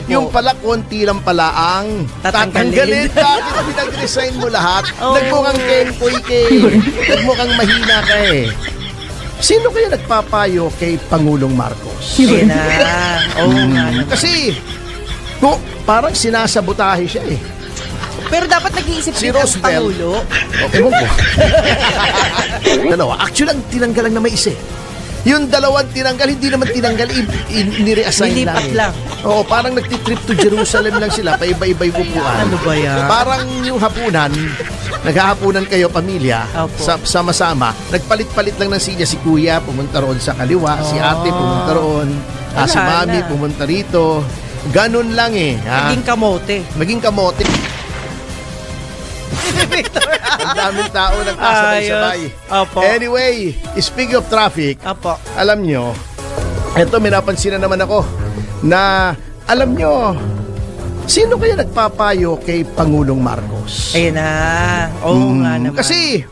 Yung pala, konti lang pala ang tatanggalin. Bakit pinag-resign mo lahat? Nagmukhang kenkoy ka eh. Nagmukhang mahina ka eh. Sino kaya nagpapayo kay Pangulong Marcos? Yun na. Kasi, parang sinasabotahe siya eh. Pero dapat nag-iisip Si din ang Roosevelt. Pangulo. Ewan ko. Dalawa. Actually, ang tinanggal lang na may isa eh. Yung dalawang tinanggal, hindi naman tinanggal, ni-reassign Nilipat lang. Oo, parang nagtitrip to Jerusalem lang sila, paiba-iba yung upuan. Ano ba yan? Parang yung hapunan, naghahapunan kayo pamilya, Opo. sama-sama, nagpalit-palit lang ng sinya, si kuya pumunta roon sa kaliwa, si ate pumunta roon, si mami pumunta rito. Ganun lang eh. Ha? Maging kamote. Ang daming tao nagkasabay-sabay. Anyway, speaking of traffic, alam nyo, eto may napansin na naman ako na alam nyo, sino kaya nagpapayo kay Pangulong Marcos? Ayun na. Oo nga naman. Kasi,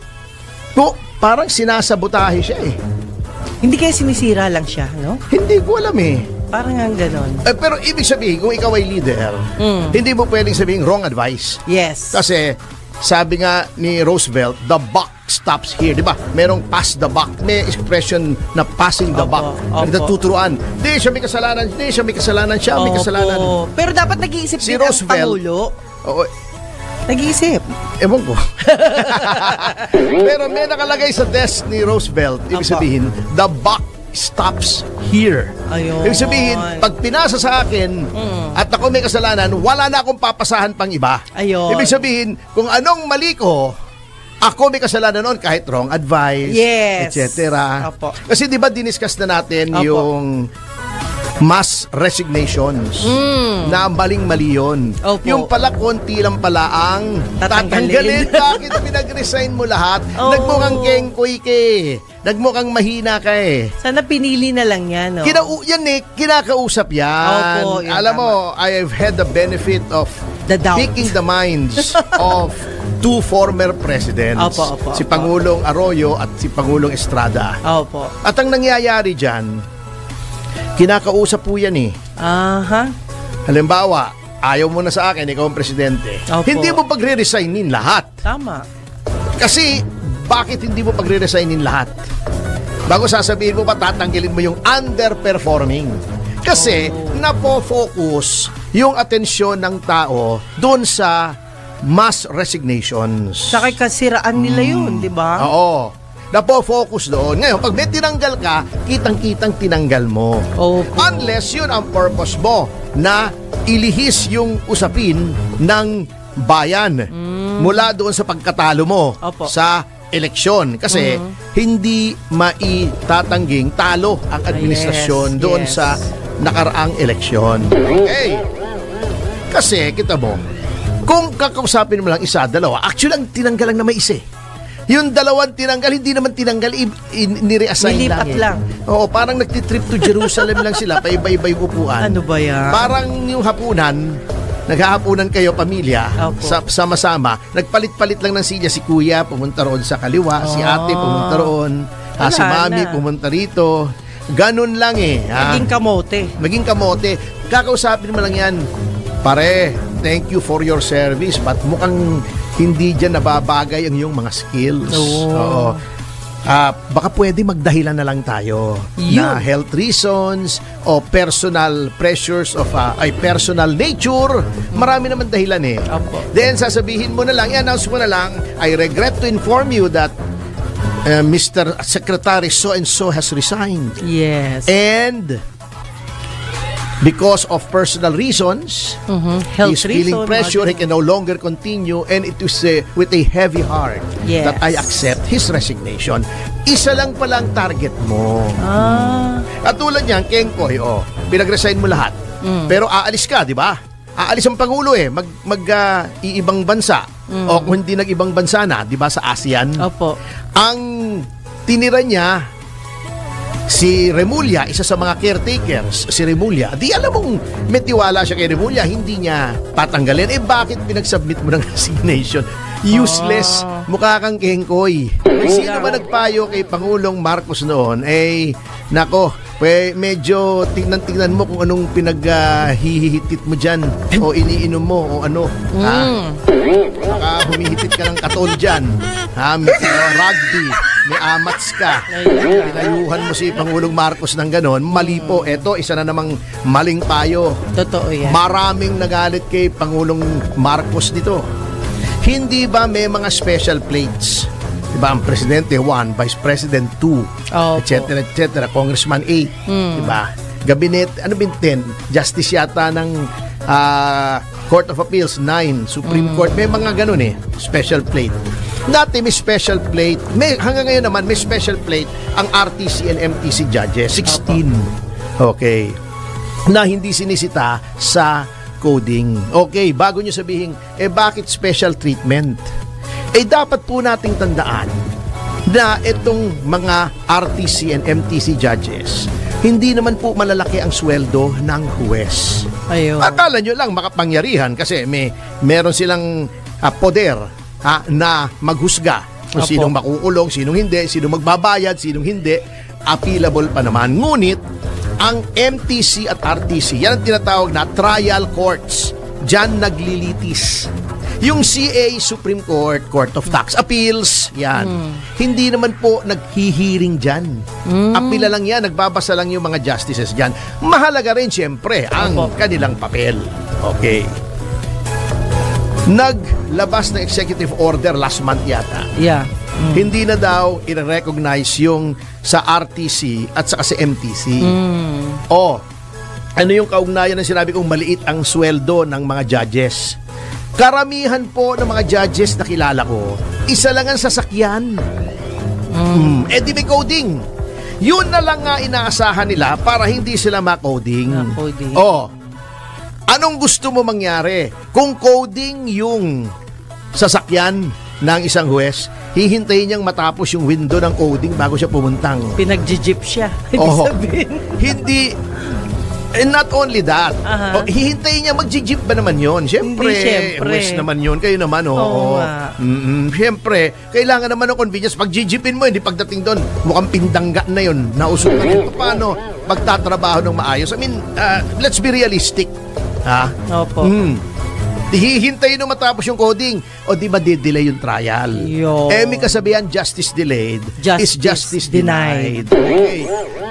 parang sinasabotahe siya eh. Hindi kaya sinisira lang siya, no? Hindi ko alam eh. Parang ang ganon. Pero ibig sabihin, kung ikaw ay leader, hindi mo pwedeng sabihin wrong advice. Yes. Kasi, sabi nga ni Roosevelt, the buck stops here. Di ba? Merong pass the buck. May expression na passing the buck. Nagtuturuan. Di siya may kasalanan. Di siya may kasalanan. Siya may kasalanan. Pero dapat nag-iisip Si din ang Roosevelt, Pangulo. Oo. Nag-iisip. Ewan ko. Pero may nakalagay sa desk ni Roosevelt. Ibig sabihin, the buck stops here. Ayun. Ibig sabihin, pag pinasa sa akin at ako may kasalanan, wala na akong papasahan pang iba. Ayun. Ibig sabihin, kung anong mali ko, ako may kasalanan noon kahit wrong advice, etc. Kasi di ba diniscuss na natin yung mass resignations na maling-mali yun. Yung pala, konti lang pala ang tatanggalin. Bakit pinag-resign mo lahat? Nagmukhang kenkoy ka eh. Nagmukhang mahina ka eh. Sana pinili na lang yan, no? Yan eh, kinakausap yan. Alam mo, I've had the benefit of picking the minds of two former presidents. Si Pangulong Arroyo at si Pangulong Estrada. At ang nangyayari dyan, kinakausap po yan eh. Halimbawa, ayaw mo na sa akin, ikaw ang presidente. Hindi mo pagre-resignin lahat. Tama. Kasi, bakit hindi mo pagre-resignin lahat? Bago sasabihin mo pa, tatanggalin mo yung underperforming. Kasi, napo-focus yung atensyon ng tao doon sa mass resignations. Saka kasiraan nila yun, di ba? Oo. Napo-focus doon. Ngayon, pag may tinanggal ka, kitang-kitang tinanggal mo. Unless yun ang purpose mo, na ilihis yung usapin ng bayan mula doon sa pagkatalo mo sa eleksyon. Kasi hindi maitatangging talo ang administrasyon doon sa nakaraang eleksyon. Okay. Kasi, kita mo, kung kakausapin mo lang isa, dalawa, actually ang tinanggal lang na may isa. Yung dalawang tinanggal, hindi naman tinanggal, ni-reassign lang eh. Oo, parang nagtitrip to Jerusalem lang sila, paiba-iba yung upuan. Ano ba yan? Parang yung hapunan, naghahapunan kayo pamilya, sama-sama, nagpalit-palit lang ng sinya, si kuya pumunta roon sa kaliwa, si ate pumunta roon, si mami pumunta rito. Ganun lang eh. Maging kamote. Kakausapin mo lang yan, pare, thank you for your service, but mukhang hindi dyan nababagay ang iyong mga skills. Oo. Baka pwede magdahilan na lang tayo na health reasons o personal pressures of personal nature. Marami naman dahilan eh. Then sasabihin mo na lang, i-announce mo na lang, I regret to inform you that Mr. Secretary so-and-so has resigned. Yes. And because of personal reasons, he's feeling pressure, he can no longer continue, and it is with a heavy heart that I accept his resignation. Isa lang palang target mo. At tulad niyan, Kengkoy, pinag-resign mo lahat. Pero aalis ka, di ba? Aalis ang Pangulo iibang bansa. O kung hindi nag-ibang bansa na, di ba, sa ASEAN? Ang tinira niya, si Remulla, isa sa mga caretakers, si Remulla, di alam mong may tiwala siya kay Remulla, hindi niya patanggalin. Bakit pinagsubmit mo ng resignation? Useless. Mukha kang Kengkoy. Sino ba nagpayo kay Pangulong Marcos noon? Nako, medyo tingnan mo kung anong pinaghihitit mo dyan o iniinom mo o ano. Baka humihitit ka ng katol dyan. May rugby, may amats ka. Pinayuhan mo si Pangulong Marcos ng ganon. Mali po. Eto, isa na namang maling payo. Totoo yan. Maraming nagalit kay Pangulong Marcos dito. Hindi ba may mga special plates? Diba, ang Presidente 1, Vice President 2, etc. Congressman 8, diba? Gabinet, 10? Justice yata ng Court of Appeals 9, Supreme Court, may mga ganun special plate. Dati may special plate, hanggang ngayon naman may special plate ang RTC and MTC judges, 16. Okay. Na hindi sinisita sa coding. Okay, bago nyo sabihin, bakit special treatment? Dapat po nating tandaan na itong mga RTC and MTC judges, hindi naman po malalaki ang sweldo ng huwes. Ayun. Akala nyo lang makapangyarihan kasi meron silang poder na maghusga kung sinong makukulong, sinong hindi, sinong magbabayad, sinong hindi, appealable pa naman. Ngunit, ang MTC at RTC, yan ang tinatawag na trial courts. Diyan naglilitis. Yung CA, Supreme Court, Court of Tax Appeals, yan. Hindi naman po naghihiring dyan. Apila lang yan, nagbabasa lang yung mga justices dyan. Mahalaga rin siyempre ang kanilang papel. Okay. Naglabas na executive order last month yata. Yeah. Hindi na daw i-recognize yung sa RTC at sa MTC. Ano yung kaugnayan na sinabi kong maliit ang sweldo ng mga judges? Karamihan po ng mga judges na kilala ko, isa lang ang sasakyan. Di may coding. Yun na lang nga inaasahan nila para hindi sila ma-coding. Anong gusto mo mangyari? Kung coding yung sasakyan ng isang huwes, hihintayin niyang matapos yung window ng coding bago siya pumuntang. Pinag-jeep siya. Ibig sabihin. Hindi. And not only that, hihintayin niya, mag-jeep ba naman yun? Siyempre, huwes naman yun. Kayo naman, Siyempre, kailangan naman ng convenience. Pag jeepin mo, hindi pagdating doon, mukhang pindangga na yun. Nausukan yun. Paano magtatrabaho ng maayos? I mean, let's be realistic. Opo. Hihintayin nung matapos yung coding o di ba delay yung trial? May kasabihan, justice delayed is justice denied. Okay.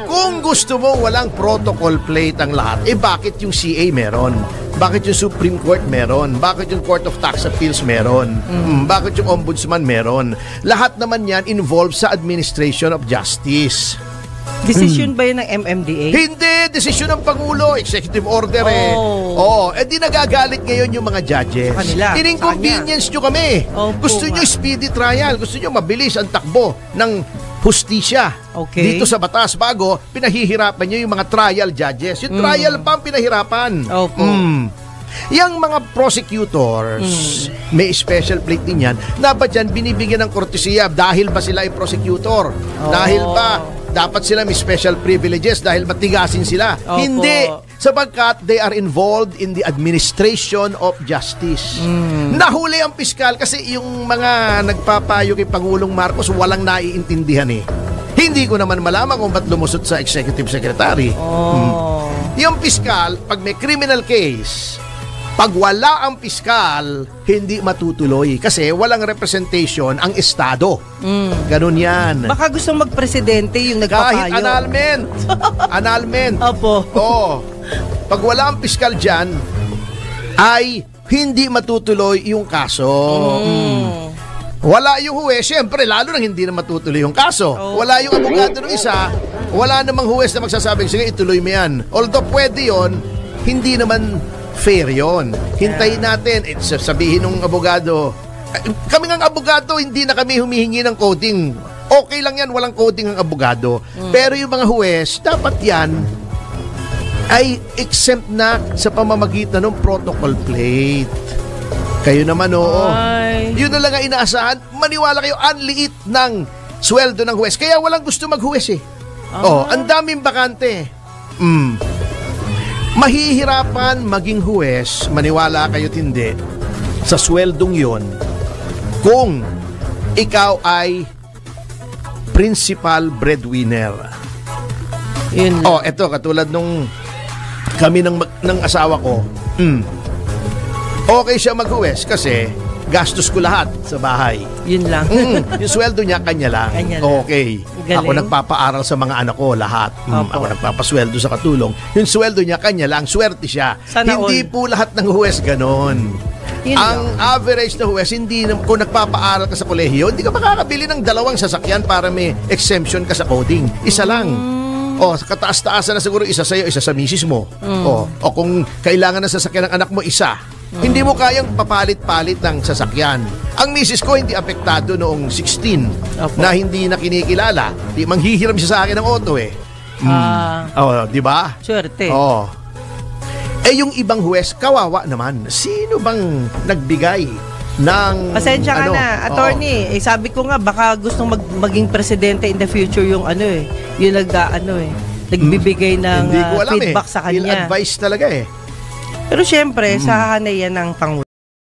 Kung gusto mo walang protocol plate ang lahat, bakit yung CA meron? Bakit yung Supreme Court meron? Bakit yung Court of Tax Appeals meron? Bakit yung Ombudsman meron? Lahat naman yan involved sa administration of justice. Decision ba yun ng MMDA? Hindi, decision ng Pangulo, executive order di nagagalit ngayon yung mga judges. Ininconvenience nyo kami. Gusto nyo speedy trial, gusto nyo mabilis ang takbo ng hustisya dito sa batas bago pinahihirapan nyo yung mga trial judges. Yung trial pa ang pinahirapan. Yung mga prosecutors, may special plate din yan, na ba dyan binibigyan ng kortesiya dahil ba sila ay prosecutor? Dahil ba dapat sila may special privileges dahil matigasin sila? Hindi, sapagkat they are involved in the administration of justice. Nahuli ang piskal kasi yung mga nagpapayo kay Pangulong Marcos walang naiintindihan Hindi ko naman malaman kung ba't lumusot sa executive secretary. Yung piskal, pag may criminal case, pag wala ang piskal, hindi matutuloy kasi walang representation ang Estado. Ganun yan. Baka gustong magpresidente yung nagpapayo. Kahit annulment. Annulment. Pag wala ang piskal dyan, ay hindi matutuloy yung kaso. Wala yung huwes, syempre, lalo nang hindi na matutuloy yung kaso. Wala yung abogado ng isa, wala namang huwes na magsasabing, sige, ituloy mo yan. Although pwede yon, hindi naman fair yon. Hintayin natin. Sabihin ng abogado, kami ng abogado, hindi na kami humihingi ng coding. Okay lang yan, walang coding ang abogado. Pero yung mga huwes, dapat yan ay exempt na sa pamamagitan ng protocol plate. Kayo naman, Yun na lang ang inaasahan. Maniwala kayo, ang liit ng sweldo ng huwes. Kaya walang gusto maghuwes ang daming bakante. Mahihirapan maging huwes, maniwala kayo't hindi, sa sweldong yon kung ikaw ay principal breadwinner. Yun lang. Eto, katulad nung kami ng asawa ko, okay siya mag-huwes kasi gastos ko lahat sa bahay. Yun lang. Yung sweldo niya, kanya lang. Kanya lang. Okay. Galing. Ako nagpapaaral sa mga anak ko, lahat. Opo. Ako nagpapasweldo sa katulong. Yung sweldo niya, kanya lang. Swerte siya. Sana Hindi all. po lahat ng huwes ganon. Yun Ang lang. average na huwes, hindi kung nagpapaaral ka sa kolehiyo, hindi ka makakabili ng 2 sasakyan para may exemption ka sa coding. Isa lang. Kataas-taasan na siguro isa sa'yo, isa sa misis mo. O kung kailangan ng sasakyan ng anak mo, isa. Hindi mo kayang papalit-palit ng sasakyan. Ang misis ko hindi apektado noong 16 Opo. na hindi na kinikilala. Di manghihiram siya sa akin ng auto eh. Di ba? Swerte. Yung ibang huwes, kawawa naman. Sino bang nagbigay ng... Pasensya ka na, attorney. Sabi ko nga, baka gustong maging presidente in the future yung yung nagbibigay ng Hindi ko alam feedback sa kanya. Il-advice talaga eh. Pero syempre, sa hanayan ng pangwes.